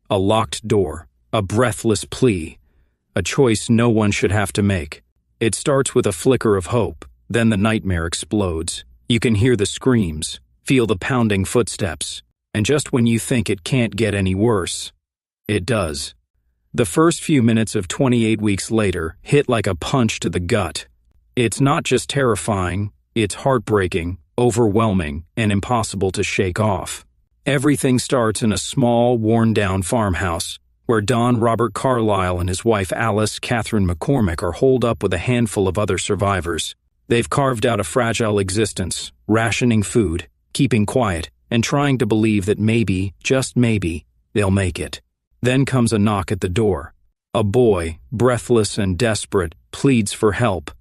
A locked door, a breathless plea, a choice no one should have to make. It starts with a flicker of hope, then the nightmare explodes. You can hear the screams, feel the pounding footsteps, and just when you think it can't get any worse, it does. The first few minutes of 28 weeks later hit like a punch to the gut. It's not just terrifying, it's heartbreaking, overwhelming, and impossible to shake off. Everything starts in a small, worn-down farmhouse, where Don Robert Carlyle and his wife Alice Catherine McCormick are holed up with a handful of other survivors. They've carved out a fragile existence, rationing food, keeping quiet, and trying to believe that maybe, just maybe, they'll make it. Then comes a knock at the door. A boy, breathless and desperate, pleads for help.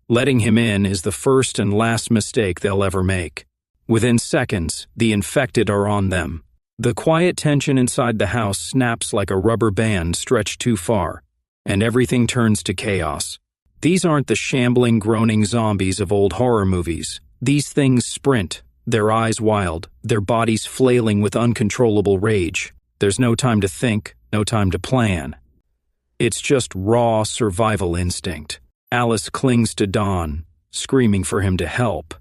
Letting him in is the first and last mistake they'll ever make. Within seconds, the infected are on them. The quiet tension inside the house snaps like a rubber band stretched too far, and everything turns to chaos. These aren't the shambling, groaning zombies of old horror movies. These things sprint, their eyes wild, their bodies flailing with uncontrollable rage. There's no time to think, no time to plan. It's just raw survival instinct. Alice clings to Don, screaming for him to help.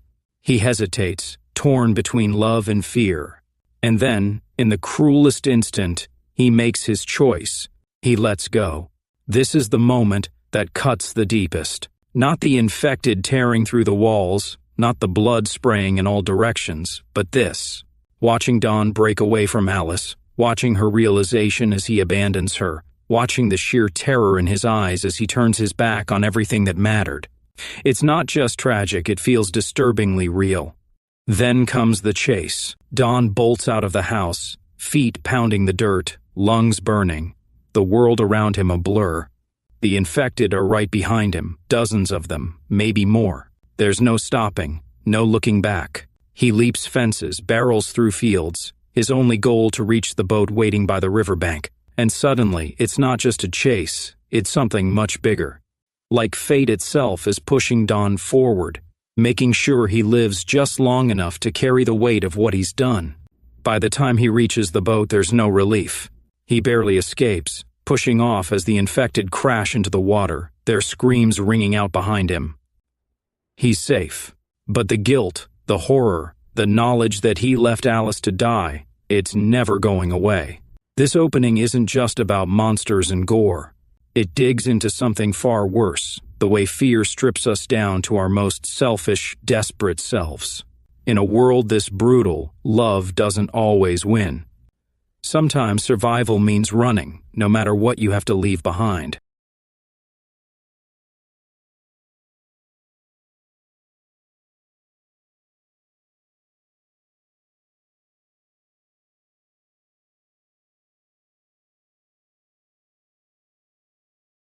He hesitates, torn between love and fear. And then, in the cruelest instant, he makes his choice. He lets go. This is the moment that cuts the deepest. Not the infected tearing through the walls, not the blood spraying in all directions, but this. Watching Don break away from Alice, watching her realization as he abandons her, watching the sheer terror in his eyes as he turns his back on everything that mattered. It's not just tragic, it feels disturbingly real. Then comes the chase. Don bolts out of the house, feet pounding the dirt, lungs burning, the world around him a blur. The infected are right behind him, dozens of them, maybe more. There's no stopping, no looking back. He leaps fences, barrels through fields, his only goal to reach the boat waiting by the riverbank. And suddenly, it's not just a chase, it's something much bigger. Like fate itself is pushing Don forward, making sure he lives just long enough to carry the weight of what he's done. By the time he reaches the boat, there's no relief. He barely escapes, pushing off as the infected crash into the water, their screams ringing out behind him. He's safe, but the guilt, the horror, the knowledge that he left Alice to die, it's never going away. This opening isn't just about monsters and gore. It digs into something far worse, the way fear strips us down to our most selfish, desperate selves. In a world this brutal, love doesn't always win. Sometimes survival means running, no matter what you have to leave behind.